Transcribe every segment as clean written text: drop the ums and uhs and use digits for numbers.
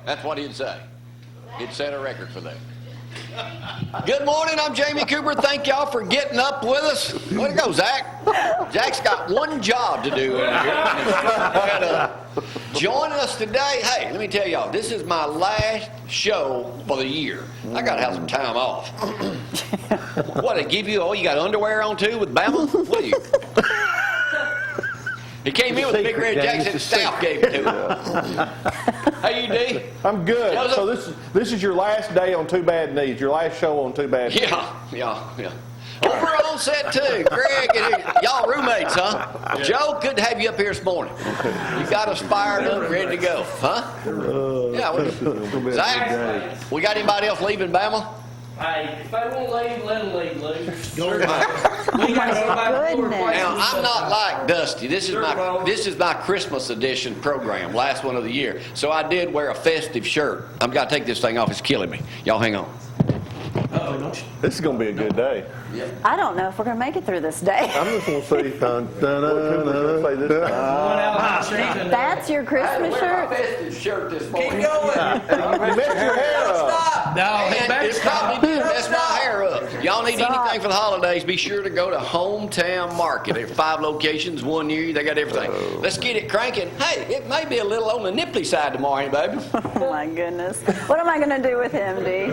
That's what he'd say. He'd set a record for that. Good morning, I'm Jamie Cooper. Thank y'all for getting up with us. Way to go, Zack. Zack's got one job to do in here. Join us today. Hey, let me tell y'all, this is my last show for the year. I got to have some time off. What, they give you, you got underwear on too with Bama? What are you? He came in with a big red jacket and staff gave it to him. How you, D? I'm good. So this is your last day on Too Bad Needs, your last show on Too Bad Needs. Yeah. Over on set too, Greg, and y'all roommates, huh? Yeah. Joe, good to have you up here this morning. You got us fired up, ready to go, huh? Zach, we got anybody else leaving Bama? Hey, if they want to leave, let them leave, Lou. Now, I'm not like Dusty. This is my Christmas edition program, last one of the year. So I did wear a festive shirt. I've got to take this thing off. It's killing me. Y'all hang on. This is going to be a good day. I don't know if we're going to make it through this day. I'm just going to say, That's your Christmas shirt? I festive shirt this morning. Keep going. You messed your hair up. Stop. No, It's probably did mess my hair up. Y'all need anything for the holidays, be sure to go to Hometown Market. There are 5 locations, one near you. They got everything. Let's get it cranking. Hey, it may be a little on the nipply side tomorrow, ain't it, baby? Oh, my goodness. What am I going to do with him, D?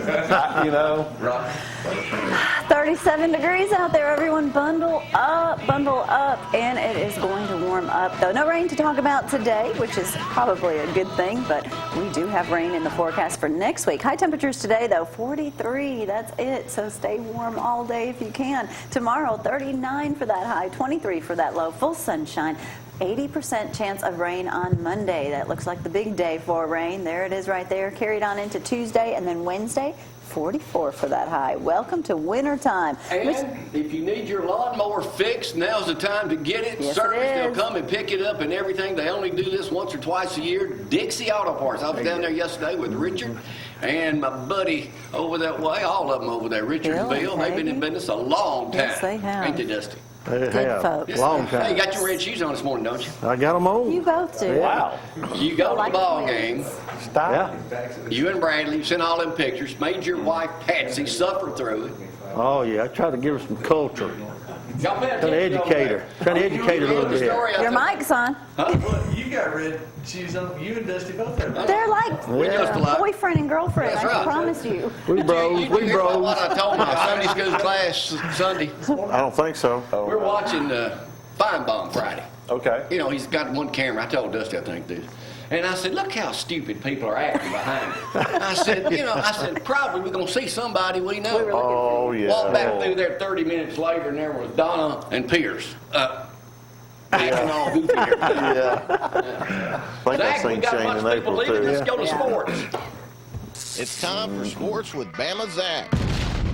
37 degrees out there, everyone. Bundle up, and it is going to warm up, though. No rain to talk about today, which is probably a good thing, but we do have rain in the forecast for next week. High temperatures today, though, 43. That's it, so stay warm all day if you can. Tomorrow, 39 for that high, 23 for that low, full sunshine. 80% chance of rain on Monday. That looks like the big day for rain. There it is right there. Carried on into Tuesday, and then Wednesday, 44 for that high. Welcome to wintertime. And if you need your lawnmower fixed, now's the time to get it. Yes, Service, it they'll is. come and pick it up and everything. They only do this once or twice a year. Dixie Auto Parts. I was down there yesterday with Richard and my buddy over that way. All of them over there, Richard and Bill. They've been in business a long time. Yes, they have. Ain't they, Dusty? They Good have. folks. Long time. Hey, you got your red shoes on this morning, don't you? I got them on. You both do. Wow. You go to the ball game. Yeah. You and Bradley sent all them pictures. Made your wife Patsy suffer through it. Oh, yeah. I try to give her some culture. Y'all pay Trying to attention on educate that. her. Trying to educate her a little bit. Your mic's on. Look, you got red shoes on. You and Dusty both have. They're like We just alike. boyfriend and girlfriend, That's I right. promise you. We You bros. We hear about what bros. I told my Sunday school class Sunday? I don't think so. We're watching Fine Bomb Friday. Okay. You know, he's got one camera. I told Dusty, I think, this. And I said, look how stupid people are acting behind me. I said, probably we're going to see somebody we know. Oh, yeah. Walked back through there 30 minutes later, and there was Donna and Pierce. Acting all goofy. Yeah. I think I Zach, we seen got a Shane bunch in of people April, leaving. too. Let's go to sports. It's time for sports with Bama Zack.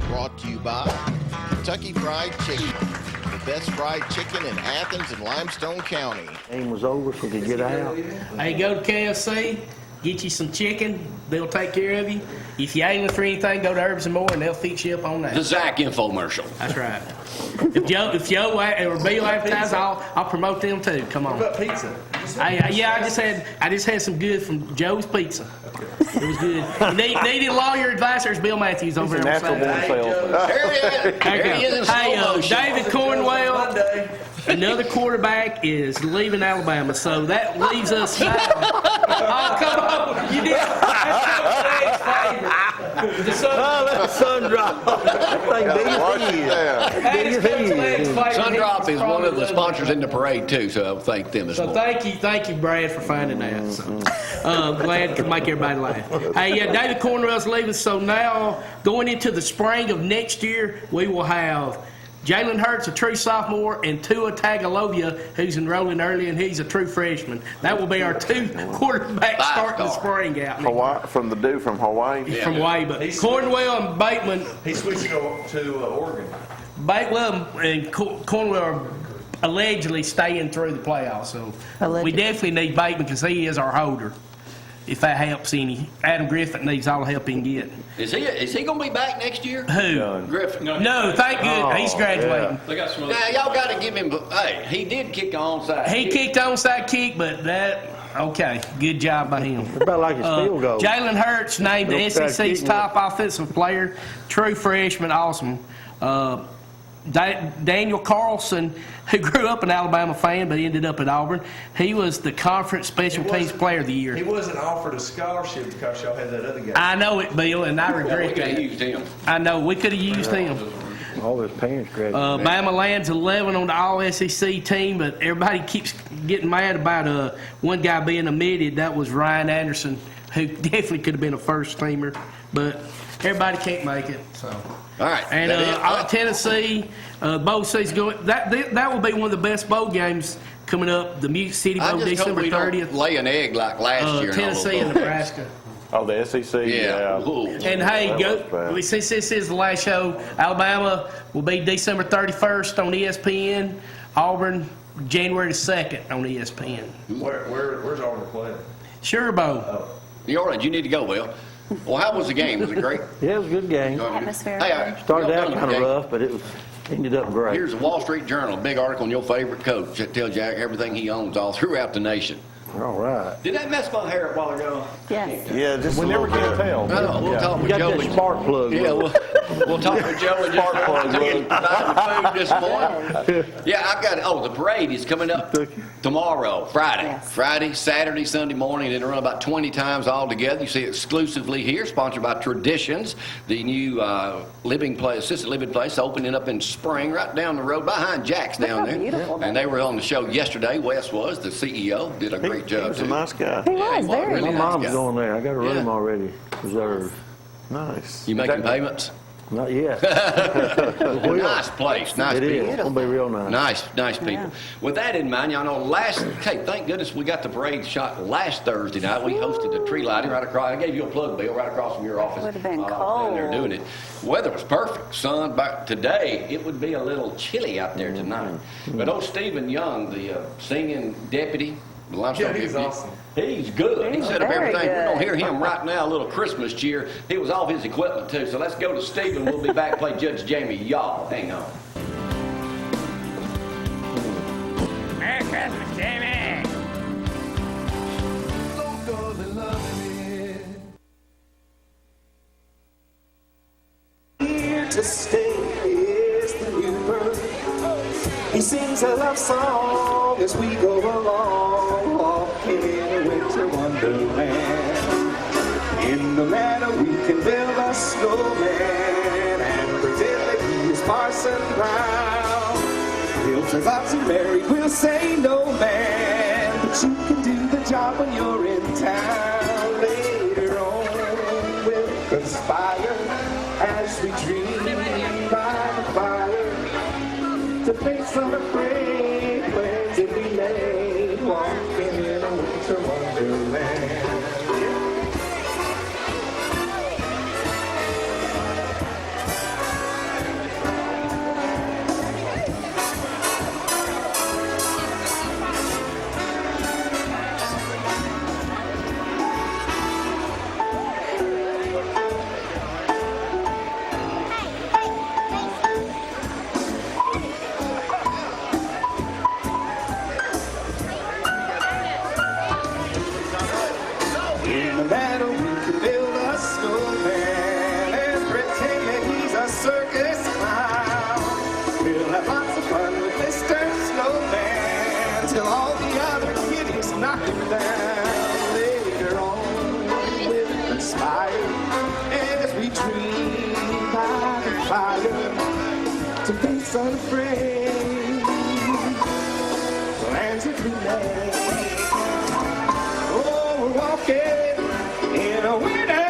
Brought to you by Kentucky Fried Chicken. The best fried chicken in Athens and Limestone County. Game was over, so we could get out. Hey, go to KFC, get you some chicken. They'll take care of you. If you ain't for anything, go to Herbs and More, and they'll fix you up on that. The Zack infomercial. That's right. If Joe or Bill advertise, I'll promote them too. Come on. What about pizza? Yeah, I just had some good from Joe's Pizza. It was good. Needed lawyer advice. There's Bill Matthews over He's a there. natural born salesman. There he is. There he is in slow motion. David Cornwell, another quarterback, is leaving Alabama, so that leaves us now. Oh, come on. You did. That's Let the sun drop. That thing big as Sundrop is one of the sponsors in the parade, too, so I'll thank them as So well. thank you, Brad, for finding that. So, glad to make everybody laugh. Hey, yeah, David Cornwell's leaving, so now going into the spring of next year, we will have Jalen Hurts, a true sophomore, and Tua Tagovailoa, who's enrolling early, and he's a true freshman. That will be our 2 quarterbacks starting the spring out. Hawaii, from the dude from Hawaii. Yeah. From Hawaii, but Cornwell and Bateman. He switched to Oregon. Batewell and Cornwell are allegedly staying through the playoffs, so we definitely need Bateman because he is our holder. If that helps any, Adam Griffin needs all the help he can get. Is he going to be back next year? Who? Griffin. No, thank good. He's graduating. Now, y'all got to give him, hey, he did kick the onside. He kicked the onside kick, but that Okay, good job by him. About like his field goal. Jalen Hurts named the Don't try to SEC's keep top offensive player. True freshman, awesome. Daniel Carlson, who grew up an Alabama fan but ended up at Auburn, he was the conference special teams player of the year. He wasn't offered a scholarship because y'all had that other guy. I know it, Bill, and I We regret could have that. used him. I know, we could have used him. All his parents graduated. Bama lands 11 on the All-SEC team, but everybody keeps getting mad about one guy being omitted. That was Ryan Anderson, who definitely could have been a first-teamer, but everybody can't make it. So. All right. And Tennessee, bowl season going. That will be one of the best bowl games coming up. The Music City I Bowl, just hope December we 30th. don't lay an egg like last year. Tennessee and Nebraska. Oh, the SEC. Yeah. Ooh. And hey, since this is the last show, Alabama will be December 31st on ESPN. Auburn, January 2nd on ESPN. Where's Auburn playing? Sure, Bo. New Orleans, you need to go, Will. Well, how was the game? Was it great? Yeah, it was a good game. Atmosphere. Hey, Started y'all out done kind of the game? rough, but it ended up great. Here's the Wall Street Journal, a big article on your favorite coach that tells you everything he owns all throughout the nation. All right. Did that mess my hair a while ago? Yes. Yeah, just We a never little can bit. tell. No, we'll talk You with got Joe. that spark plug. Yeah, look. we'll talk with Joe in just a minute. About the food this morning. Yeah, I got it. Oh, the parade is coming up tomorrow, Friday. Yes. Friday, Saturday, Sunday morning. It'll run about 20 times all together. You see it exclusively here, sponsored by Traditions, the new assisted living place opening up in spring right down the road behind Jack's down how there. beautiful And they were on the show yesterday. Wes was, the CEO, did a great He job was a too. nice guy. He was very really My nice mom's guy. going there. I got a room Yeah. already reserved. Nice. You making payments? Not yet. Nice place, nice It people. is. It's going to be real nice. Nice people. Yeah. With that in mind, y'all know thank goodness we got the parade shot last Thursday night. We hosted the tree lighting right across. I gave you a plug, Bill, right across from your office. Would have been Down there cold. doing it. Weather was perfect. Sun, but today it would be a little chilly out there tonight. But old Stephen Young, the singing deputy, the limestone Yeah, he's deputy, awesome. He's good. He He's set up very everything. We're going to good. hear him right now, a little Christmas cheer. He was off his equipment, too. So let's go to Stephen. We'll be back, play Judge Jamie. Y'all, hang on. Merry Christmas, Jamie. Here to stay is the new birth. He sings a love song as we go along, walking in a winter wonderland. In the meadow we can build a snowman and pretend that he is Parson Brown. He'll turn lots of merry, we'll say no man, but you can do the job when you're in town. Later on we'll conspire as we dream by the fire to face unafraid plans that we made, walking in a winter wonderland. In the meadow we can build a snowman and pretend that he's a circus clown. We'll have lots of fun with Mr. Snowman till all the other kiddies knock him down. Later on we'll conspire as we dream by the fire to face unafraid plans that we made. Oh, we're walking in a winter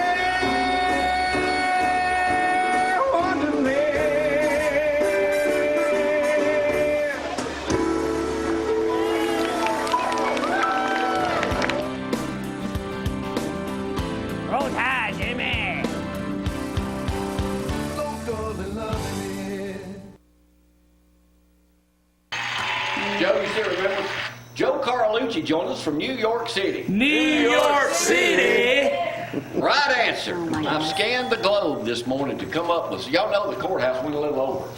wonderland. Roll Tide, Jamie. Joe, you still remember? Joe Carlucci joined us from New York City. New York City. Right answer. Oh, my I've goodness. scanned the globe this morning to come up with. Y'all know the courthouse went a little over.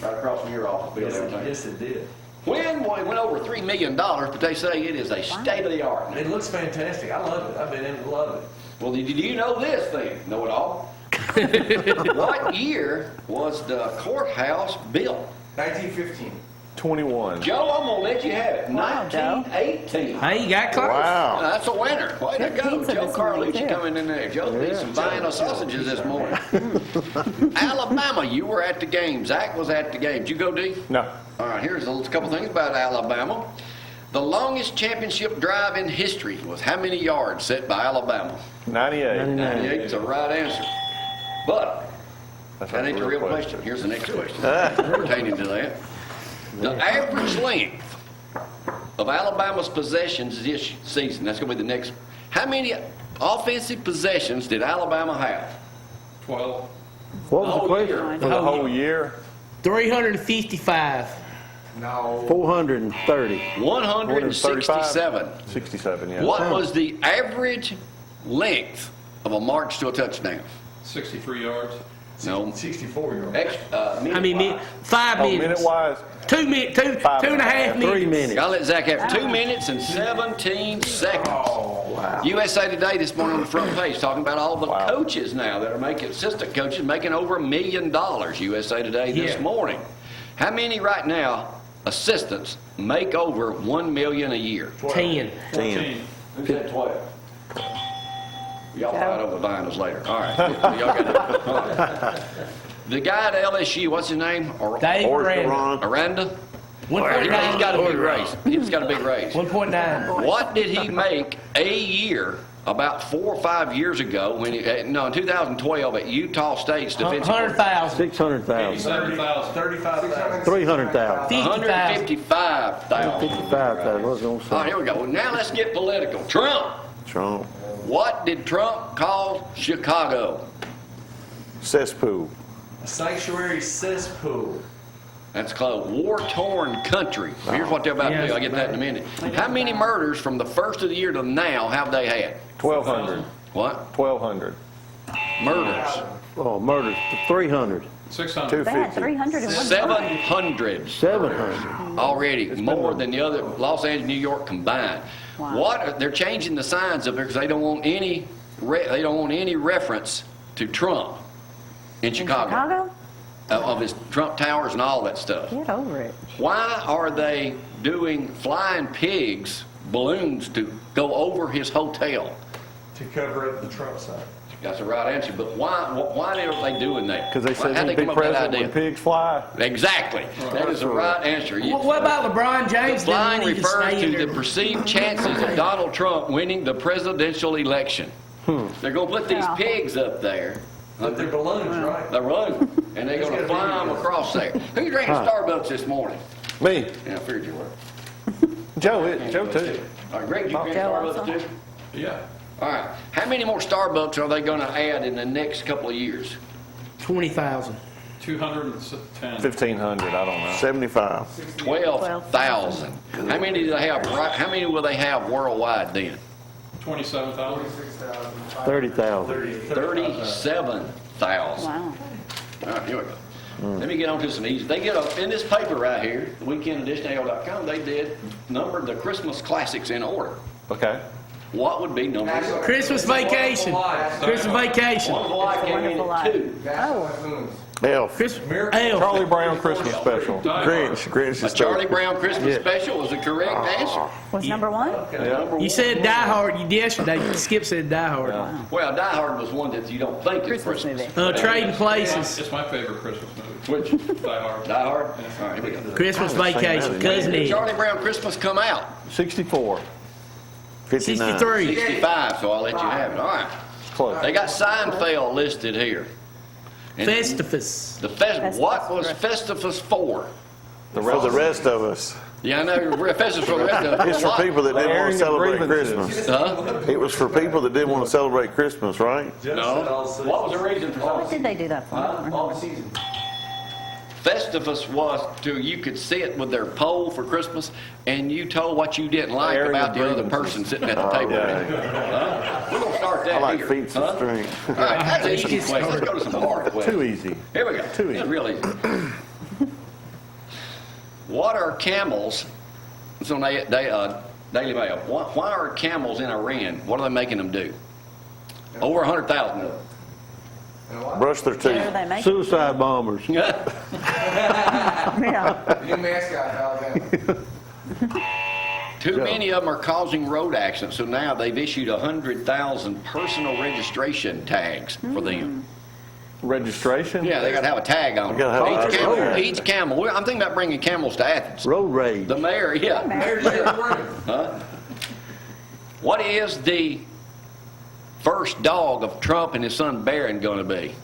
Right across from your office. Bill, everything. Yes, it did. When? Well, it went over $3 million, but they say it is a state-of-the-art. It looks fantastic. I love it. I've been in to love it. Well, did you know this thing? Know it all? What year was the courthouse built? 1915. 21. Joe, I'm gonna let you have it. Wow, Joe. 1918. Hey, you got close. Wow. That's a winner. Way to Good go, pizza Joe this morning, Carlucci too. coming in there. Joe did some buying of sausages this morning. Alabama, you were at the game. Zach was at the game. Did you go, D? No. All right, here's a couple things about Alabama. The longest championship drive in history was how many yards set by Alabama? 98. 98 is the right answer. But That's that not ain't the the real question. Here's the next question pertaining to that. The average length of Alabama's possessions this season, that's going to be the next. How many offensive possessions did Alabama have? 12. What was the whole question? year. For the whole year? 355. No. 430. 167. 67, yeah. What was the average length of a march to a touchdown? 63 yards. No. 64 yards. I mean, 5 Oh, minutes. minute-wise? 2 minutes. Two and a half minutes. 3 minutes. I'll let Zach have 2 minutes and 17 seconds. Oh, wow. USA Today this morning on the front page talking about all the Wow. coaches now that are making, assistant coaches making over $1 million. USA Today this Yeah. morning. How many right now assistants make over $1 million a year? 10. 14. Who said 12? Y'all fight over vinyls later. All right. Y'all got it. All right. The guy at LSU, what's his name? Dave Aranda. Aranda? He's 1.9. got a big raise. He's got a big raise. 1.9. What did he make a year about 4 or 5 years ago when he, in 2012 at Utah State's defensive 100,000. 600,000. 30,000. 35,000. 300,000. 50,000. 155,000. 55,000. What was I going to All right, say? here we go. Now let's get political. Trump. Trump. What did Trump call Chicago? Cesspool. A sanctuary cesspool. That's called war-torn country. Here's what they're about to do. I'll get that in a minute. How many murders from the first of the year to now have they had? 1,200. What? 1,200. Murders. Oh, murders. 300. 600. They had 250. 300 in one time. 700 700. already, more than the other Los Angeles, New York combined. Wow. They're changing the signs up there because they don't want any reference to Trump in Chicago. Of his Trump towers and all that stuff. Get over it. Why are they doing flying pigs, balloons to go over his hotel? To cover up the Trump sign. That's the right answer, but why are they doing that? Because they said How'd he'd come be up with that president when idea? pigs fly. Exactly. That is the right answer. What about LeBron James? Flying Didn't he refers stay in to the there? perceived chances of Donald Trump winning the presidential election. They're going to put these pigs up there. But they're balloons, right? They're running, and they're going to fly them across there. Who drank Starbucks this morning? Me. Yeah, I figured you were. Joe too. All right, Greg, you drink Joe Starbucks also? too? Yeah. All right. How many more Starbucks are they going to add in the next couple of years? 20,000. 210. 1,500, I don't know. 75. 12,000. How many do they have? How many will they have worldwide then? 27,000. 30,000. 37,000. Wow. All right, here we go. Let me get on to some easy. They get in this paper right here, the weekend edition AL.com, they did numbered the Christmas classics in order. Okay. What would be number one? Christmas vacation. Christmas vacation. One Life came in Wonderful at 2. Oh, Elf. Christmas. Elf. Charlie Brown Christmas special. Grinch A is Charlie Brown Christmas Yeah. special was the correct answer. was number one? Number You one. said Die Hard yesterday. Skip said Die Hard. Well, Die Hard was one that you don't think is Christmas Christmas. movie. Trading Places. It's my favorite Christmas movie. Which? Die Hard. Die Hard? All right, here we go. Christmas vacation. When Cousin did Ed. Charlie Brown Christmas come out? 64. 59. 63. 65, so I'll let you have it. All right. Close. They got Seinfeld listed here. And Festivus. The what was Festivus for? For the rest of us. Yeah, I know. Festivus for the rest of It's for people that didn't want to celebrate Christmas. Huh? It was for people that didn't want to celebrate Christmas, right? No. What was the reason for What that? did they do that for? I don't remember. Festivus was you could sit with their pole for Christmas, and you told what you didn't like Airing about of the other grievances. person sitting at the table. yeah. Huh? We're gonna start that I like here. feats of Huh? strength. All right, that's an easy question. Let's go to some hard questions. Too easy. Here we go. Too It's easy. real easy. What are camels? It's on Daily Mail. Why are camels in Iran? What are they making them do? Over 100,000 of them. Brush their What are teeth. they making? Suicide bombers. Yeah. New mascot, Alabama. Too many of them are causing road accidents, so now they've issued 100,000 personal registration tags for them. Registration? Yeah, they got to have a tag on They gotta have them. a Each camel. I'm thinking about bringing camels to Athens. Road rage. The mayor, yeah. Huh? What is the first dog of Trump and his son Barron going to be?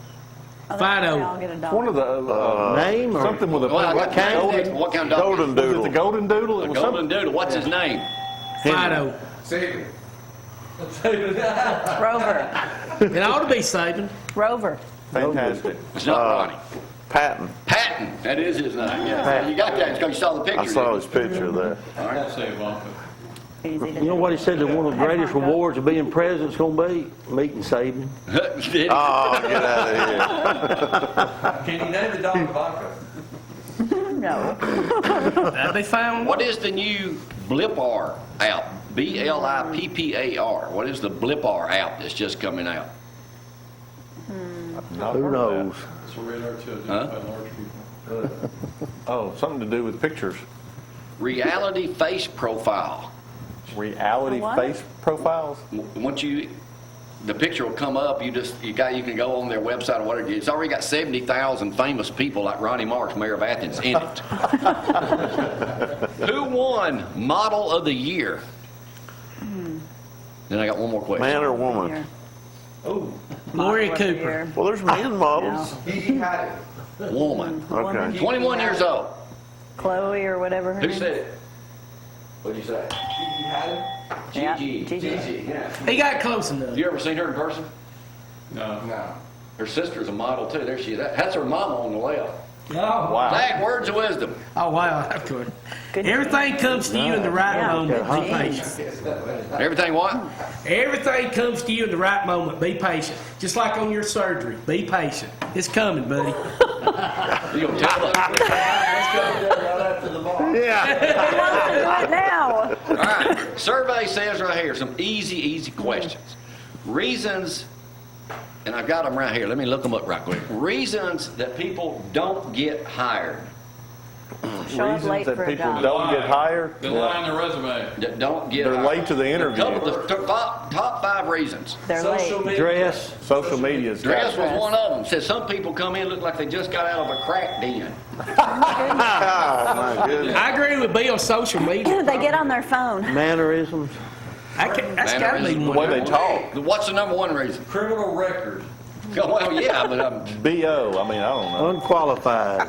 Fido. I'll get a dog. One of the Name or something with a Well, what kind? what kind of dog? Golden Was it Doodle. the golden doodle? It The was golden doodle. What's his name? Fido. Saban. Rover. It ought to be Saban. Rover. fantastic. It's not Ronnie. Patton. Patton. That is his name. Yeah. You got that because you saw the picture. I saw didn't his picture there. I'll say Ivanka. Easy to You know do. what he said that one of the greatest rewards of being president's going to be? Meeting Saban. you? Did he? Oh, get out of here. Can you name the dog Ivanka? No. That'd be found. What is the new Blipar app? Blippar. What is the Blipar app that's just coming out? Who knows? It's a radar to Huh? identify large people. Oh, something to do with pictures. Reality face profile. Reality What? face profiles? Once the picture will come up, you can go on their website or whatever. It's already got 70,000 famous people like Ronnie Marks, mayor of Athens, in it. Who won Model of the Year? Then I got one more question. Man or woman? Here. Gloria Model of the Cooper. year. Well, there's man models. He had it. Woman. Okay. 21 years old. Chloe or whatever her Who name said is. it? What'd you say? He had it. Yeah, Gigi. Gigi. Gigi, yeah. He got close enough. You ever seen her in person? No. No. Her sister's a model too. There she is. That's her mama on the left. Oh, Wow. Zach, words of wisdom. oh wow. That's good. Good. Everything comes to you in the right Yeah. moment. Be Jeez. patient. Everything what? Everything comes to you in the right moment. Be patient. Just like on your surgery. Be patient. It's coming, buddy. You gonna tell them? Yeah. Who wants to do it now? All right. Survey says right here some easy questions. Reasons, and I've got them right here. Let me look them up right quick. Reasons that people don't get hired. Show up Reasons late that for a people job. don't get hired. They lie on their resume. That don't get They're hired. late to the interview. Couple of the top 5 reasons. They're late. Dress. Social media's got Dress it. was one of them. Said some people come in look like they just got out of a crack den. Oh, my goodness. I agree with Bill on social media. They get on their phone. Mannerisms. That's got to be Mannerisms. The one. way they talk. What's the number one reason? Criminal record. Well, yeah, but B.O. I mean, I don't know. Unqualified.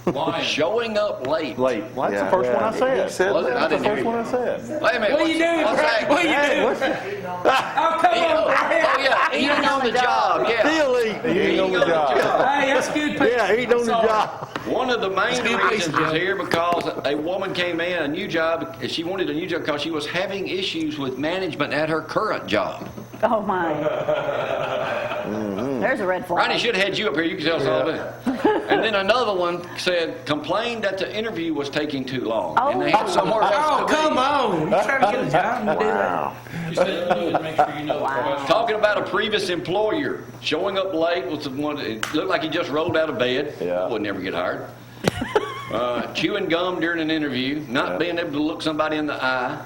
Lying. showing up late. Late. Well, that's Yeah. the first one I He said. said Was it? I that. That's the didn't hear first you. one I said. Wait a minute. What are you doing, what's Brad? that? What are you doing? Oh, come on, Brad. Oh, yeah, eating on the job, yeah. Still eating. Eating on the job. Hey, that's good. Yeah, eating on the Sorry. job. One of the main Excuse me, reasons Joe. is here because a woman came in, a new job, and she wanted a new job because she was having issues with management at her current job. Oh my. There's a red flag. Ronnie should have had you up here, you can tell us all about it. And then another one said, complained that the interview was taking too long. And they had somewhere Oh, else to come be. on. You trying to get a job? You do that. Wow. You said you do it to make sure you know the question. Talking about a previous employer, showing up late was the one, it looked like he just rolled out of bed. Yeah. Would never get hired. Chewing gum during an interview, not being able to look somebody in the eye,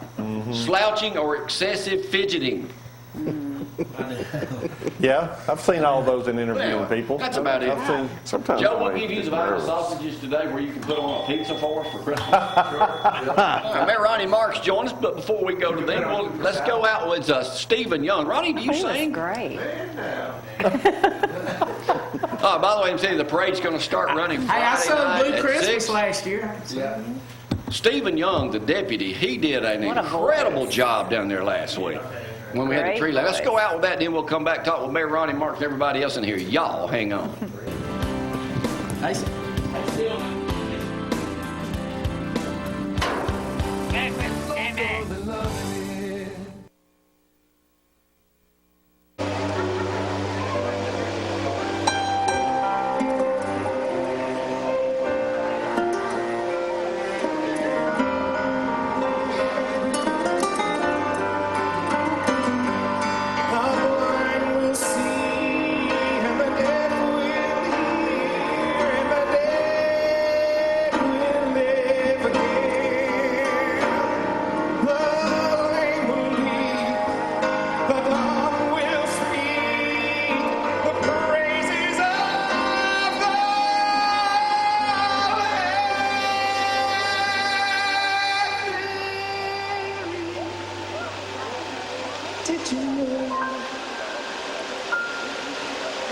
slouching or excessive fidgeting. Yeah, I've seen all those in interviewing Well, people. that's about it. I've seen. Sometimes Joe, it we'll makes give you me the vital nervous. sausages today where you can put on a pizza for us for Christmas. I met Ronnie Marks join us, but before we go to them, let's go out with Stephen Young. Ronnie, do you He was sing? great. Oh, by the way, I'm saying the parade's going to start running Hey, I Friday saw night Blue at Christmas 6. last year. Stephen Young, the deputy, he did an What a incredible voice. job down there last week when we had the Great tree light. Let's voice. go out with that, then we'll come back, talk with Mayor Ronnie Marks and everybody else in here. Y'all hang on. Hey,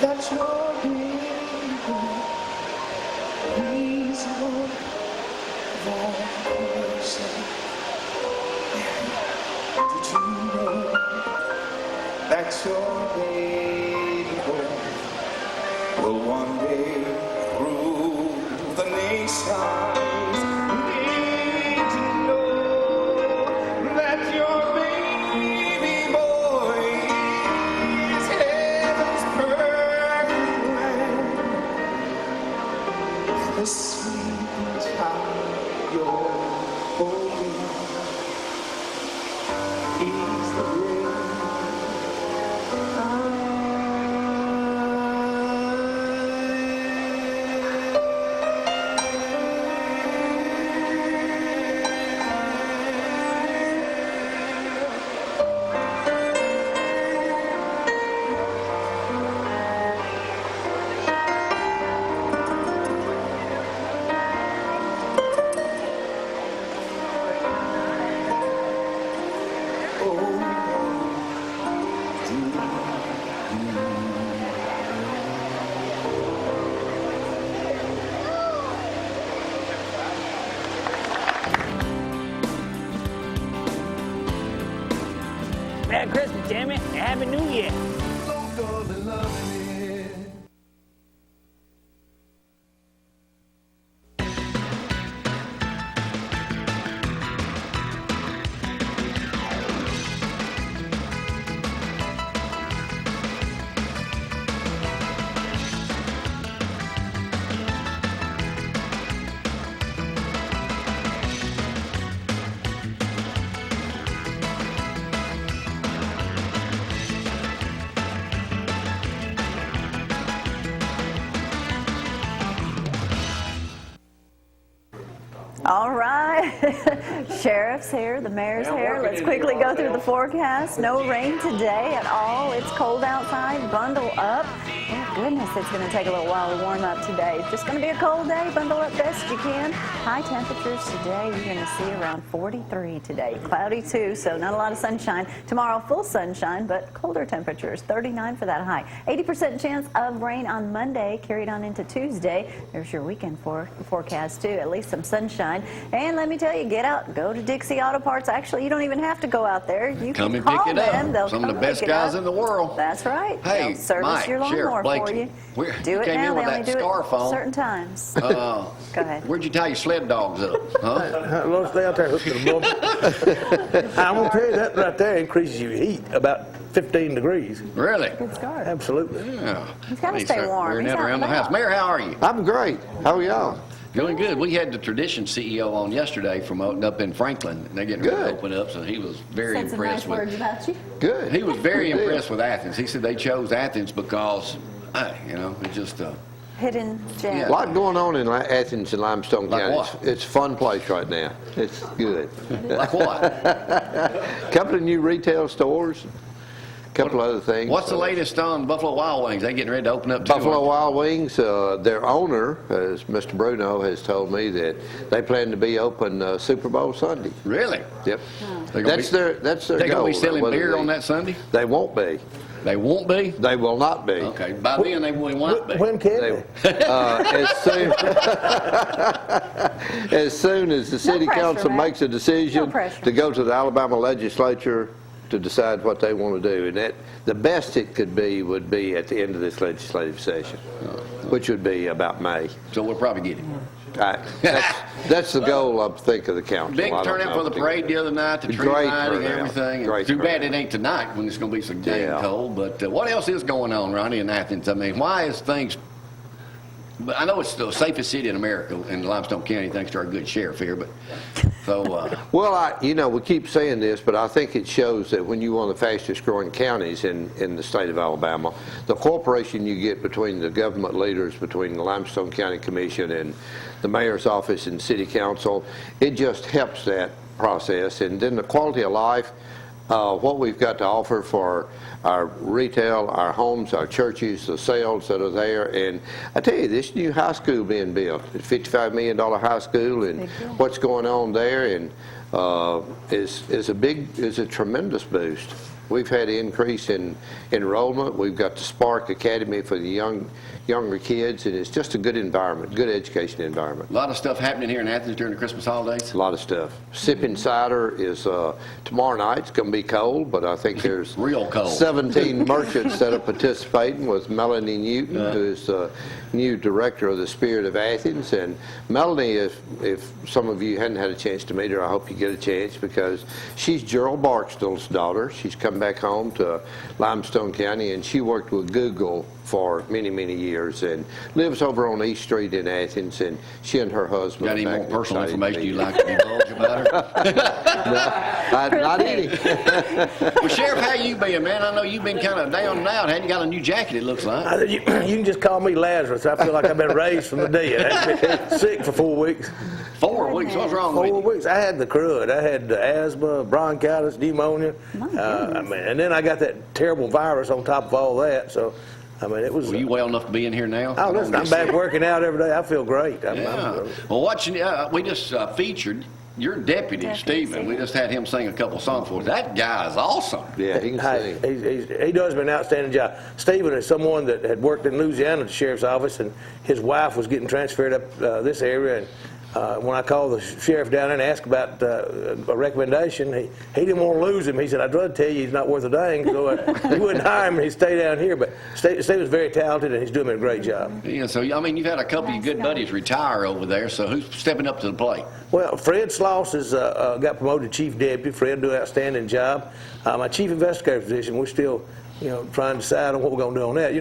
that you're here. Please, Lord, that person. Did you know that your baby boy will one day rule the nations? Did you know that your baby boy is heaven's perfect lamb? The sweet child you're holding is the Merry Christmas, Jamie. Happy New Year. All right. Sheriff's here, the mayor's here. Let's quickly go through the forecast. No rain today at all. It's cold outside. Bundle up. Oh, goodness, it's going to take a little while to warm up today. It's just going to be a cold day. Bundle up best you can. High temperatures today, you're going to see around 43 today. Cloudy too, so not a lot of sunshine. Tomorrow, full sunshine, but colder temperatures. 39 for that high. 80% chance of rain on Monday, carried on into Tuesday. There's your weekend forecast too. At least some sunshine. And let me tell you, get out, go to Dixie Auto Parts. Actually, you don't even have to go out there. You Come can and call pick it them. up. They'll Some of come the best pick it guys up. in the world. That's right. Hey, They'll service Mike, your lawnmower Sheriff for Blakey, you. Do it came now. in They with only that do scarf it on. certain times. Go ahead. Where'd you tie your sled dogs up? Huh? Well, stay out there hooking them up. I'm going to tell you that right there increases your heat about 15 degrees. Really? Good scarf. Absolutely. Yeah. He's got to He's stay warm. Wearing He's that out around the and house. about. Mayor, how are you? I'm great. How are y'all? Doing good. We had the Tradition CEO on yesterday from up in Franklin, and they're getting ready to Good. open up, so he was very Said some nice impressed words with. about you. Good. He was very Good. impressed with Athens. He said they chose Athens because, it's just Hidden gem. Yeah. A lot going on in Athens and Limestone Like County. what? It's a fun place right now. It's good. like what? Couple of new retail stores, couple other things. What's the latest on Buffalo Wild Wings? They getting ready to open up too. Buffalo aren't Wild Wings, their owner, as Mr. Bruno has told me, that they plan to be open Super Bowl Sunday. they? Really? Yep. They're gonna That's be- their They're goal. going to be selling Whether beer they- on that Sunday? They won't be. They won't be? They will not be. Okay. By then they won't be. When can they? As soon as the city pressure, council man. makes a No decision pressure. to go to the Alabama legislature to decide what they want to do, and that the best it could be would be at the end of this legislative session, which would be about May. So we'll probably get it. That's the goal, I think, of the council. Big I don't turnout know for the particularly. parade the other night, the tree Great lighting, turnout. everything. Great Too bad turnout. it ain't tonight when it's going to be so dang Yeah. cold. But what else is going on, Ronnie, in Athens? I mean, why is things... But I know it's the safest city in America in Limestone County, thanks to our good sheriff here. But so Well, we keep saying this, but I think it shows that when you're one of the fastest growing counties in the state of Alabama, the cooperation you get between the government leaders, between the Limestone County Commission and the mayor's office and city council, it just helps that process. And then the quality of life, what we've got to offer for our retail, our homes, our churches, the sales that are there. And I tell you, this new high school being built, the $55 million high school, and what's going on there, and is a tremendous boost. We've had an increase in enrollment. We've got the Spark Academy for the younger kids, and it's just a good environment, good education environment. A lot of stuff happening here in Athens during the Christmas holidays. A lot of stuff. Sipping cider is tomorrow night. It's going to be cold, but I think there's real cold. 17 merchants that are participating with Melanie Newton, who is the new director of the Spirit of Athens. And Melanie, if some of you hadn't had a chance to meet her, I hope you get a chance, because she's Gerald Barksdale's daughter. She's come back home to Limestone County, and she worked with Google for many, many years and lives over on East Street in Athens, and she and her husband. Got any more personal information you'd like to divulge about her? No, not any. Well, Sheriff, how you been, man? I know you've been kind of down and out. Hadn't you got a new jacket, it looks like? You can just call me Lazarus. I feel like I've been raised from the dead. I've been sick for 4 weeks. 4 weeks? What's wrong with you? 4 weeks. I had the crud. I had asthma, bronchitis, pneumonia. And then I got that terrible virus on top of all that. So, I mean, it was. Were you well enough to be in here now? Oh, listen, I'm back working out every day. I feel great. Well, watching, we just featured your deputy, Stephen. We just had him sing a couple songs for us. That guy is awesome. Yeah, he can sing. He does an outstanding job. Stephen is someone that had worked in Louisiana at the sheriff's office, and his wife was getting transferred up this area. And when I called the sheriff down there and asked about a recommendation, he didn't want to lose him. He said, "I'd rather tell you he's not worth a dang." So he wouldn't hire him, and he'd stay down here. But Stephen's very talented, and he's doing a great job. Yeah, so, I mean, you've had a couple of your good buddies retire over there, so who's stepping up to the plate? Well, Fred Sloss has got promoted to chief deputy. Fred do an outstanding job. My chief investigator position, we're still trying to decide on what we're going to do on that.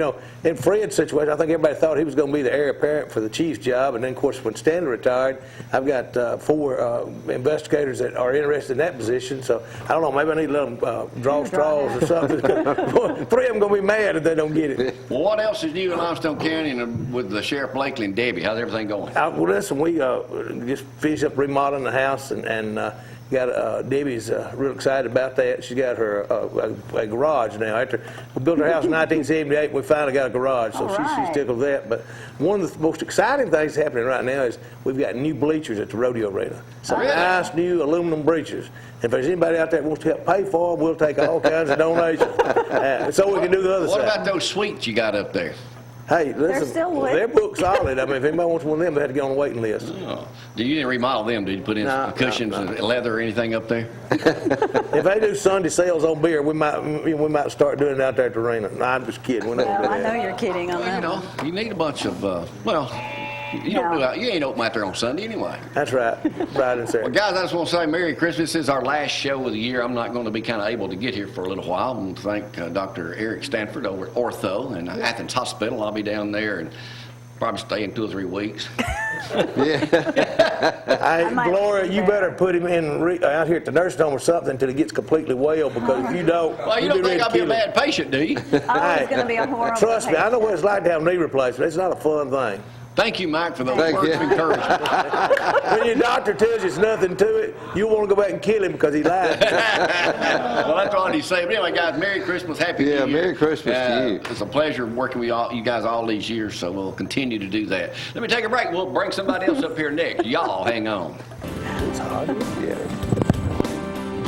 In Fred's situation, I think everybody thought he was going to be the heir apparent for the chief's job. And then, of course, when Stanley retired, I've got 4 investigators that are interested in that position. So, I don't know, maybe I need to let them draw straws or something. 3 of them going to be mad if they don't get it. Well, what else is new in Limestone County and with the Sheriff Blakely and Debbie? How's everything going? Well, listen, we just finished up remodeling the house, and got Debbie's real excited about that. She's got her a garage now. After we built our house in 1978, we finally got a garage, so she's tickled with that. But one of the most exciting things happening right now is we've got new bleachers at the rodeo arena. Some nice new aluminum bleachers. If there's anybody out there that wants to help pay for them, we'll take all kinds of donations, so we can do the other side. What about those suites you got up there? Hey, listen, they're booked solid. I mean, if anybody wants one of them, they had to get on the waiting list. Oh. You didn't remodel them, did you? Put in cushions and leather or anything up there? If they do Sunday sales on beer, we might start doing it out there at the arena. No, I'm just kidding. I know you're kidding on that. You need a bunch of, you ain't open out there on Sunday anyway. That's right. Right and Saturday. Well, guys, I just want to say Merry Christmas. This is our last show of the year. I'm not going to be kind of able to get here for a little while. I want to thank Dr. Eric Stanford over at Ortho and Athens Hospital. I'll be down there and probably stay in 2 or 3 weeks. Hey, Gloria, you better put him in out here at the nursing home or something until he gets completely well, because if you don't, well, you don't think I'll be a bad patient, do you? I was going to be a horrible Trust me, I know what it's like to have knee replacement. It's not a fun thing. Thank you, Mike, for those words of encouragement. When your doctor tells you there's nothing to it, you want to go back and kill him because he lied. Well, that's all he's saying. But anyway, guys, Merry Christmas, Happy New Year. Yeah, Merry Christmas to you. It's a pleasure working with you guys all these years, so we'll continue to do that. Let me take a break. We'll bring somebody else up here next. Y'all hang on. It's hot. Yeah.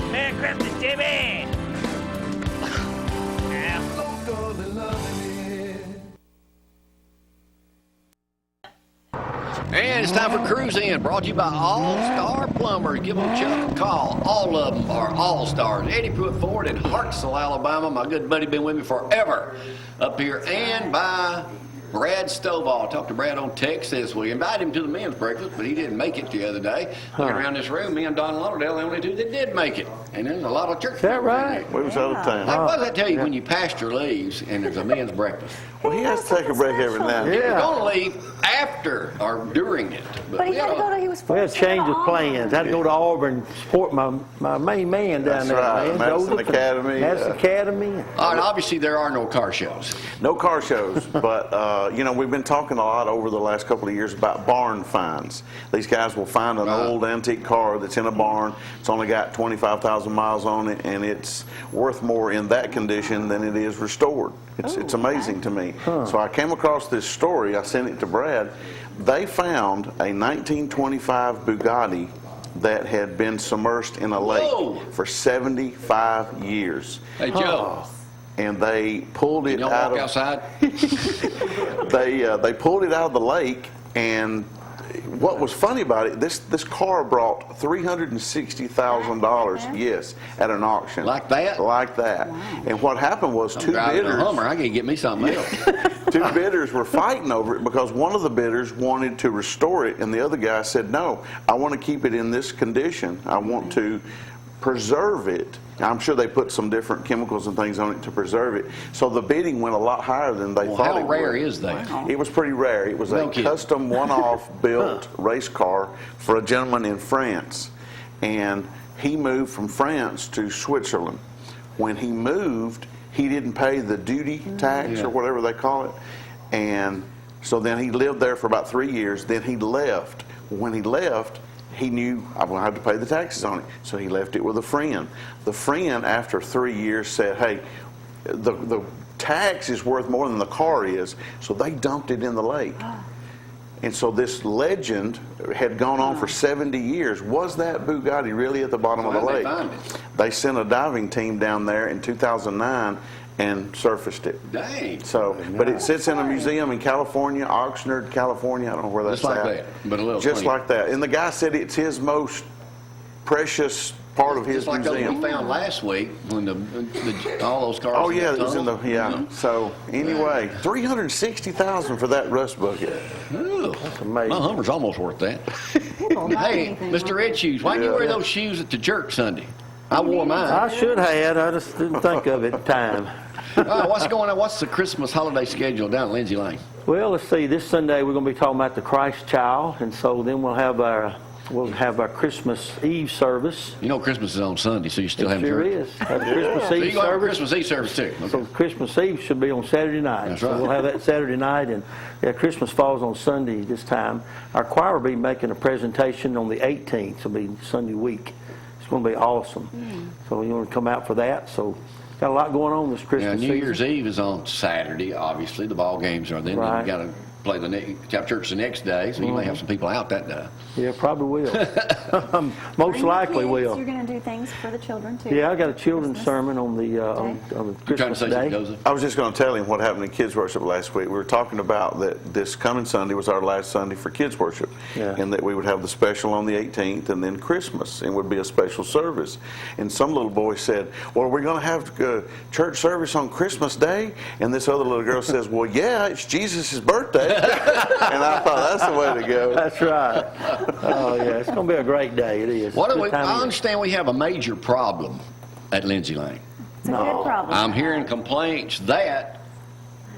Merry Christmas, Jimmy! And it's time for Cruise In, brought to you by All Star Plumbers. Give them Chuck a call. All of them are all stars. Eddie Pruitt Ford in Hartselle, Alabama. My good buddy been with me forever up here. And by Brad Stovall. Talked to Brad on text this week. Invited him to the men's breakfast, but he didn't make it the other day. Looking around this room, me and Don Lauderdale, the only 2 that did make it. And there's a lot of church. Is that right? We was out of town. What does that tell you when your pastor leaves and there's a men's breakfast? Well, he has to take a break every now and then. We're going to leave after or during it. But he had to go to, he was We had forced to change to of plans. I had to go to Auburn, support my main man down That's there. right. Man. Madison Joseph Academy. Madison Academy. All right, obviously there are no car shows. No car shows, but we've been talking a lot over the last couple of years about barn finds. These guys will find an old antique car that's in a barn. It's only got 25,000 miles on it, and it's worth more in that condition than it is restored. It's amazing to me. So I came across this story. I sent it to Brad. They found a 1925 Bugatti that had been submerged in a lake Whoa. for 75 years. Hey, Joe. And they pulled it Y'all out walk of outside? they pulled it out of the lake, and what was funny about it, this car brought $360,000, yes, at an auction. Like that? Like that. And what happened was I'm two driving bidders. a Hummer. I gotta get me something else. Two bidders were fighting over it because one of the bidders wanted to restore it, and the other guy said, no, I want to keep it in this condition. I want to preserve it. I'm sure they put some different chemicals and things on it to preserve it. So the bidding went a lot higher than they thought it would. How rare is that? It was pretty rare. It was a custom one-off built race car for a gentleman in France. And he moved from France to Switzerland. When he moved, he didn't pay the duty tax or whatever they call it. And so then he lived there for about 3 years. Then he left. When he left, he knew I would have to pay the taxes on it. So he left it with a friend. The friend, after 3 years, said, hey, the tax is worth more than the car is. So they dumped it in the lake. And so this legend had gone on for 70 years. Was that Bugatti really at the bottom of the lake? They sent a diving team down there in 2009 and surfaced it. Dang. So, but it sits in a museum in California, Oxnard, California. I don't know where that's Just like at. that, but a little Just funny. like that. And the guy said it's his most precious part of his Just like those museum. we found last week when all those cars. Oh yeah, it was in the So anyway, $360,000 for that rust bucket. That's amazing. My Hummer's almost worth that. Hey, Mr. Red Shoes, why didn't you wear those shoes at the church Sunday? I wore mine. I should have. I just didn't think of it in time. What's going on? What's the Christmas holiday schedule down at Lindsay Lane? Well, let's see. This Sunday we're going to be talking about the Christ child, and so then we'll have our Christmas Eve service. You know Christmas is on Sunday, so you still have Sure church. is. Have the Christmas So Eve you go have a service. Christmas Eve service too. Okay. So Christmas Eve should be on Saturday night. That's So right. we'll have that Saturday night, and Christmas falls on Sunday this time. Our choir will be making a presentation on the 18th. It'll be Sunday week. It's going to be awesome. So you want to come out for that. So got a lot going on this Christmas New season. Year's Eve is on Saturday. Obviously, the ball games are then. Right. You got to play have church the next day, so you may have some people out that day. Yeah, probably will. Most likely will. You're going to do things for the children too. Yeah, I got a children's sermon on the on Christmas Day. I was just going to tell him what happened in kids worship last week. We were talking about that this coming Sunday was our last Sunday for kids worship, and that we would have the special on the 18th, and then Christmas, and would be a special service. And some little boy said, "Well, we're going to have church service on Christmas Day," and this other little girl says, "Well, yeah, it's Jesus' birthday." And I thought that's the way to go. That's right. Oh yeah, it's going to be a great day. It is. What do Good we? time of I year. understand we have a major problem at Lindsay Lane. It's a good problem. I'm hearing complaints that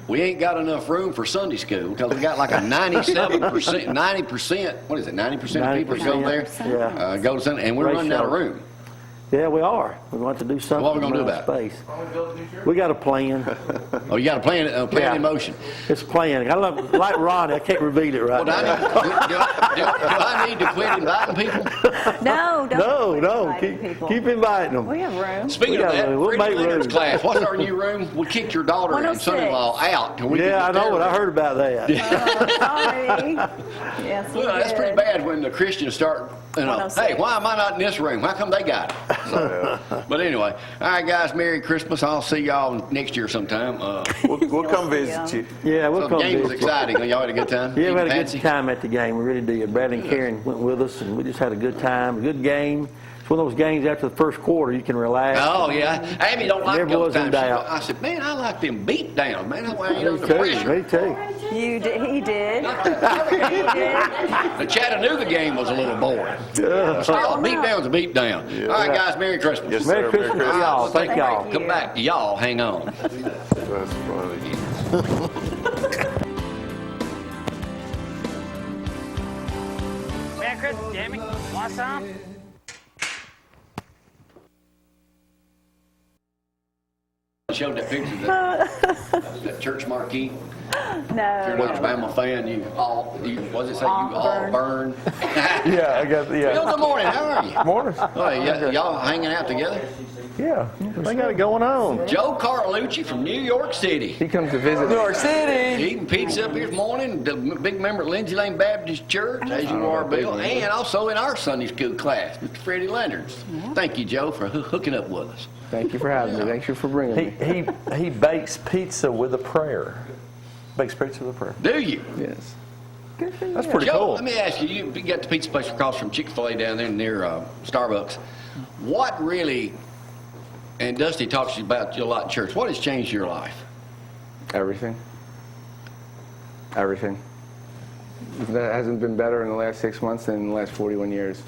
we ain't got enough room for Sunday school because we got like a 97%, 90%. What is it? 90% of people that go there go to Sunday, and we're running out of room. Yeah, we are. We're going to have to do something. What are we gonna do about about space? We got a plan. Oh, you got a plan in motion. It's a plan. I love, like Ronnie, I can't reveal it right Well, now. do I need to quit inviting people? No, don't No. invite people. Keep inviting them. We have room. Speaking of that, We'll Freedom make Leaders room. class. What's our new room? We kicked your daughter and 106. son-in-law out. Till we could Yeah, I get know there. it. I heard about that. Sorry. Yes, we Well, that's did. pretty bad when the Christians start, hey, 106. why am I not in this room? How come they got it? So, but anyway, all right, guys, Merry Christmas. I'll see y'all next year sometime. We'll come visit you. Yeah, we'll So come the game was visit you. exciting. Y'all had a good time? Yeah, we had a Fancy? good time at the game. We really did. Brad and Karen went with us, and we just had a good time. A good game. It's one of those games after the first quarter you can relax. Oh, yeah. Amy don't like Never those was in times. doubt. I said, man, I like them beat down, man. That way I ain't Me under too. pressure. Me too. You did. He did. The Chattanooga game was a little boring. Still, a beat down's a beat down. All right, guys, Merry Christmas. Yes, Merry sir. Christmas to y'all. Thank y'all. Come back. Y'all, hang on. That's funny. Merry Christmas, Jimmy. Want some? Showed that picture, that church marquee. If you're not a No. Bama fan, what does it say? You all burn. Yeah, I got Bill, good morning. How are you? Morning. Oh, y'all hanging out together? Yeah, they got it going on. Joe Carlucci from New York City. He comes to visit New York City. Eating pizza up here this morning. The big member at Lindsay Lane Baptist Church, as you are, Bill, and also in our Sunday school class, Mr. Freddie Leonard's. Thank you, Joe, for hooking up with us. Thank you for having me. Thank you for bringing me. He bakes pizza with a prayer. Bakes pizza with a prayer. Do you? Yes. That's pretty Joe, cool. let me ask you, you got the pizza place across from Chick-fil-A down there near Starbucks. What really, and Dusty talks to you about you a lot in church, what has changed your life? Everything. Everything. That hasn't been better in the last 6 months than in the last 41 years.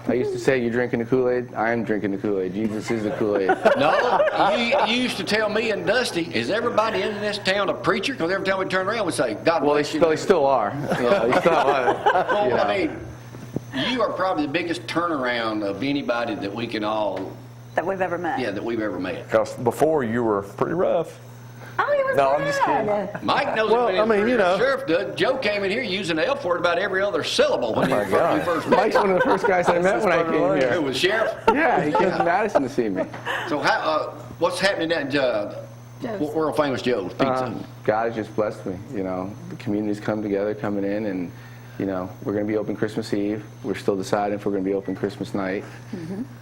I used to say, you're drinking the Kool-Aid. I am drinking the Kool-Aid. Jesus is the Kool-Aid. No, you used to tell me and Dusty, is everybody in this town a preacher? Because every time we turn around, we say, God bless you. Well, they still are. Yeah, they still are. Well, I mean, you are probably the biggest turnaround of anybody that we can all... That we've ever met. Yeah, that we've ever met. Because before you were pretty rough. Oh, you were No, I'm just kidding. Mike knows Well, it. I mean, you know. Sheriff does. Joe came in here using the L word about every other syllable when my he God. first met. Mike's one of the first guys I met when I came Who here. was Sheriff? Yeah, he came from Madison to see me. So what's happening at world famous Joe's Pizza? God has just blessed me. You know, the community's come together, coming in, and you know, we're going to be open Christmas Eve. We're still deciding if we're going to be open Christmas night.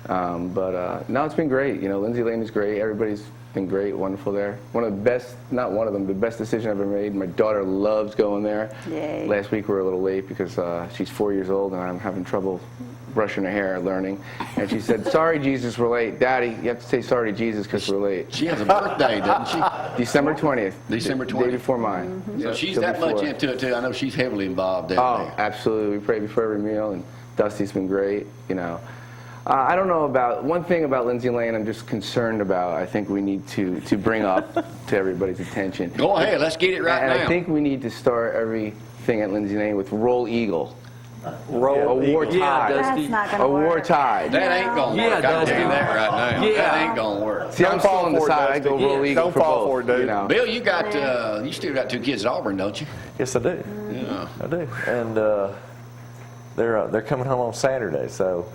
But no, it's been great. You know, Lindsay Lane is great. Everybody's been great, wonderful there. One of the best, not one of them, the best decision I've ever made. My daughter loves going there. Yay. Last week we were a little late because she's 4 years old and I'm having trouble brushing her hair, learning. And she said, sorry, Jesus, we're late. Daddy, you have to say sorry to Jesus because we're late. She has a birthday, doesn't she? December 20th. December Day 20th. before mine. So she's Till that much before. into it, too. I know she's heavily involved down Oh, there. absolutely. We pray before every meal, and Dusty's been great, you know. I don't know about, one thing about Lindsay Lane I'm just concerned about, I think we need to bring up to everybody's attention. Go ahead, let's get it right and now. I think we need to start everything at Lindsay Lane with Roll Eagle. Roll A war Eagle. tide. That's not going to A war work. tide. That ain't going to work. I can tell you that right now. That ain't going to work. See, I'm still on the side. I go Roll Eagle Don't for fall both, for it, dude. you know. Bill, you got, you still got 2 kids at Auburn, don't you? Yes, I do. Yeah. I do. And they're coming home on Saturday, so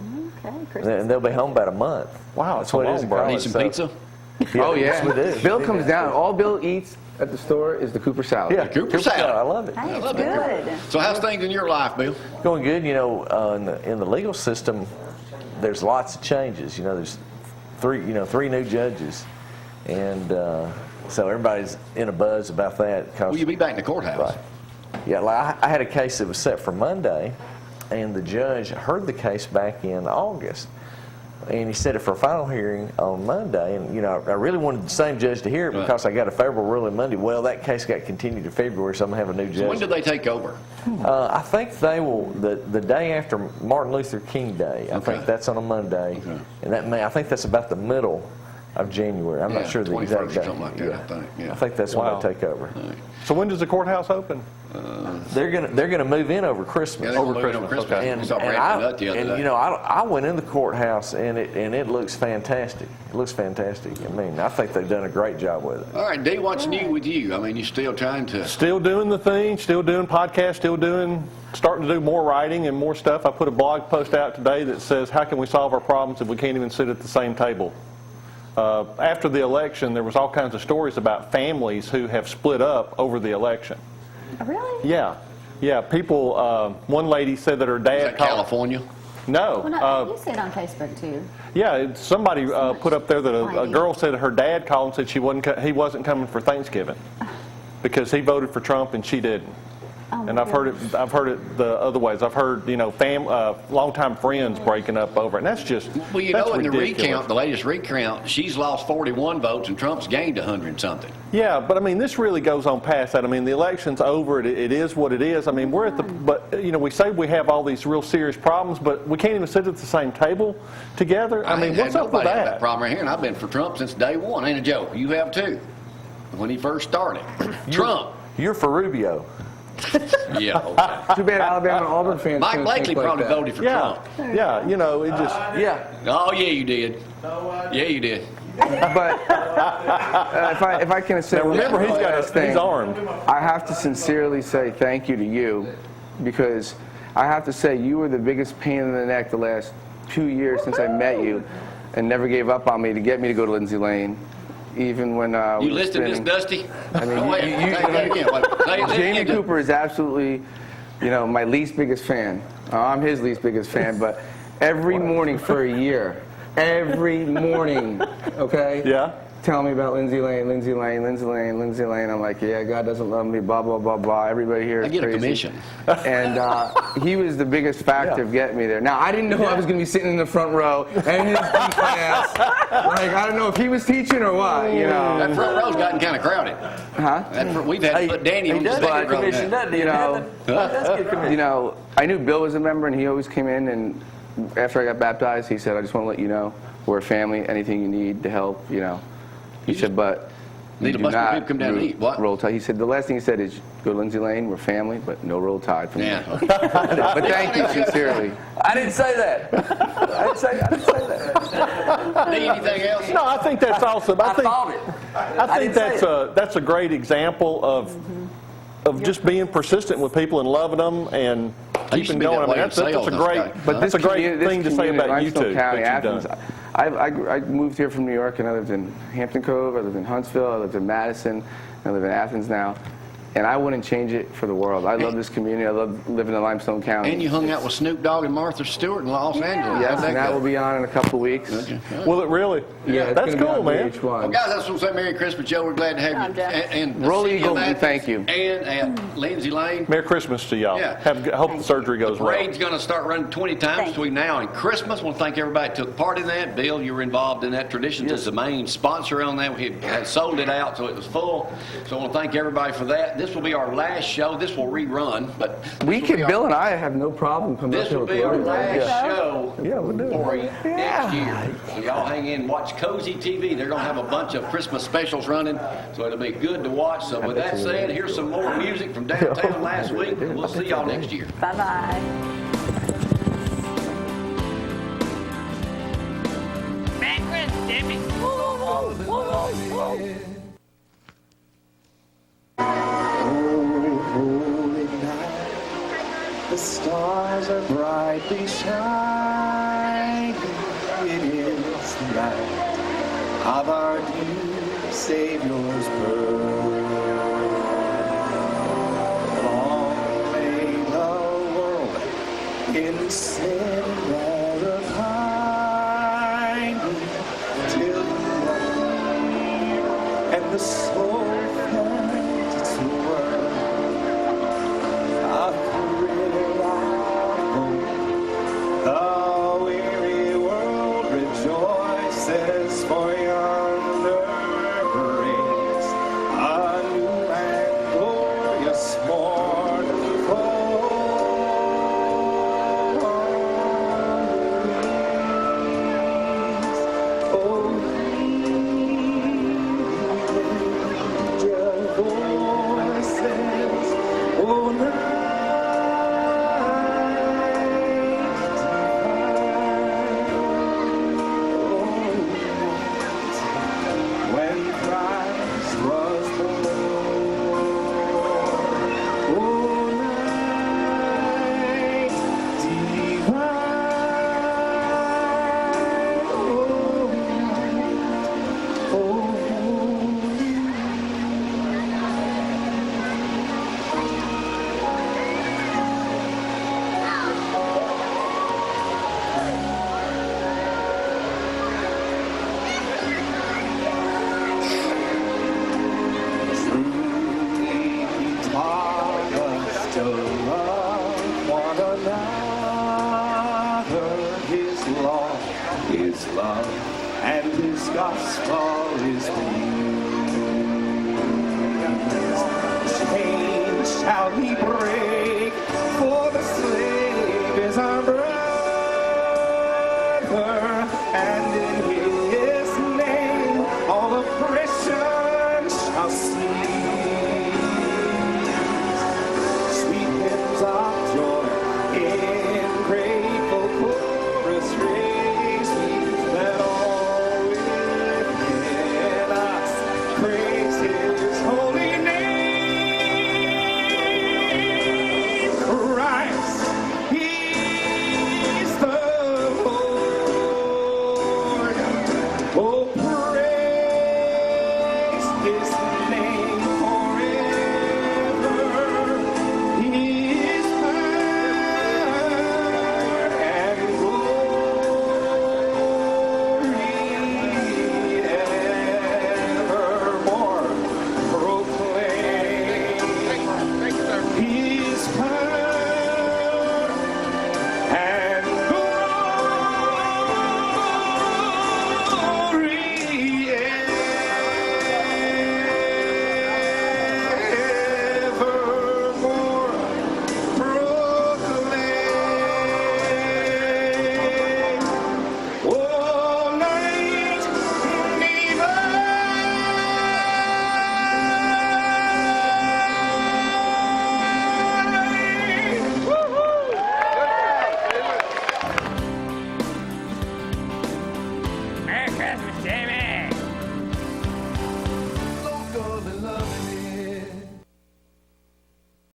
Okay, Christmas. and they'll be home about a month. Wow, That's what it is in college. Need some so- pizza? Oh, yeah. yes, we do. Bill comes down. All Bill eats at the store is the Cooper salad. Yeah, Cooper salad. I love it. Hey, it's love it. good. So how's things in your life, Bill? Going good. You know, in the legal system, there's lots of changes. You know, there's three new judges, and so everybody's in a buzz about that. 'Cause, Will you be back in the courthouse? Right. Yeah, like I had a case that was set for Monday, and the judge heard the case back in August. And he set it for a final hearing on Monday. And, you know, I really wanted the same judge to hear it because I got a favorable ruling Monday. Well, that case got continued to February, so I'm going to have a new judge. So when do they take over? I think they will, the day after Martin Luther King Day. I think that's on a Monday. Okay. And I think that's about the middle of January. I'm not sure the 21st exact or day. something like that, I think. Yeah. I think that's Wow. when they take over. So when does the courthouse open? They're gonna move in over Christmas. Yeah, they're gonna move in on Christmas. Okay. We saw Brad do that the other day. you know, I went in the courthouse and it looks fantastic. It looks fantastic. I mean, I think they've done a great job with it. All right, D, what's new with you? I mean, you still trying to... Still doing the thing, still doing podcasts, starting to do more writing and more stuff. I put a blog post out today that says, how can we solve our problems if we can't even sit at the same table? After the election, there was all kinds of stories about families who have split up over the election. Really? Yeah, people, one lady said that her dad Is that called. California? No. Well, no, you see it on Facebook too. Yeah, somebody put up there that a girl said her dad called and said he wasn't coming for Thanksgiving because he voted for Trump and she didn't. And I've heard it the other ways. I've heard, you know, longtime friends breaking up over it. And that's just, Well, you that's know, in the ridiculous. recount, the latest recount, she's lost 41 votes and Trump's gained 100-something. Yeah, but I mean, this really goes on past that. I mean, the election's over. It is what it is. I mean, we're at but, you know, we say we have all these real serious problems, but we can't even sit at the same table together. I mean, what's up with Nobody had that? that problem right here, and I've been for Trump since day one. Ain't a joke. You have too. When he first started. Trump. You're for Rubio. Yeah. Okay. Too bad Alabama and Auburn fans. Mike couldn't Blakely think like probably that. voted for Yeah, Trump. yeah, you know, it just. Yeah. Oh, yeah, you did. Yeah, you did. But if I can say Now remember, one he's last thing, he's armed. I have to sincerely say thank you to you because I have to say you were the biggest pain in the neck the last 2 years since I met you. and never gave up on me to get me to go to Lindsay Lane. Even when You listed this, Dusty? I mean, Go ahead. Say it again. Jamie Cooper is absolutely, my least biggest fan. I'm his least biggest fan, but every morning for a year, every morning, okay? Yeah. Tell me about Lindsay Lane, Lindsay Lane, Lindsay Lane, Lindsay Lane. I'm like, yeah, God doesn't love me, blah, blah, blah, blah. Everybody here is I get crazy. a commission. And he was the biggest factor of getting me there. Now, I didn't know I was going to be sitting in the front row and his deep class. Like, I don't know if he was teaching or what, That front row's gotten kind of crowded. Huh? We've had to put Danny on the second row now. I knew Bill was a member, and he always came in, and after I got baptized, he said, I just want to let you know, we're a family, anything you need to help, He said, but need a bunch of people come down and eat. What? Roll Tide. He said, the last thing he said is, go to Lindsay Lane, we're family, but no Roll Tide from me. But thank you, sincerely. I didn't say that. I didn't say that. Need anything else? No, I think that's awesome. I thought it. I think that's a great example of just being persistent with people and loving them and keeping going. I mean, that's a great thing to say about you two. County, Athens. I moved here from New York, and I lived in Hampton Cove, I lived in Huntsville, I lived in Madison, I live in Athens now. And I wouldn't change it for the world. I love this community. I love living in Limestone County. And you hung out with Snoop Dogg and Martha Stewart in Los Angeles. Yes, and that will be on in a couple of weeks. Okay. Will it really? Yeah, that's cool, man. Well, guys, I just want to say Merry Christmas, Joe. We're glad to have you. And Roll Eagle, and thank you. And at Lindsay Lane. Merry Christmas to y'all. Yeah. I hope the surgery goes well. The parade's going to start running 20 times between now and Christmas. I want to thank everybody that took part in that. Bill, you were involved in that. Traditions is the main sponsor on that. We had sold it out, so it was full. So I want to thank everybody for that. This will be our last show. This will rerun, but Bill and I have no problem coming up this here will with be our Glory. last show we'll do it. for next year. So y'all hang in and watch Cozy TV. They're going to have a bunch of Christmas specials running, so it'll be good to watch. So with that said, here's some more music from downtown last week. We'll see y'all next year. Bye-bye. Merry Christmas, Jimmy. The stars are brightly shining. It is the night of our dear Savior's birth. Long may the world in sin never pining till you are and the soul finds its worth. The weary world rejoices, for yonder breaks a new and glorious morn. When Christ was born, oh night divine, oh night, oh to love one another. His law is love, and his gospel is peace.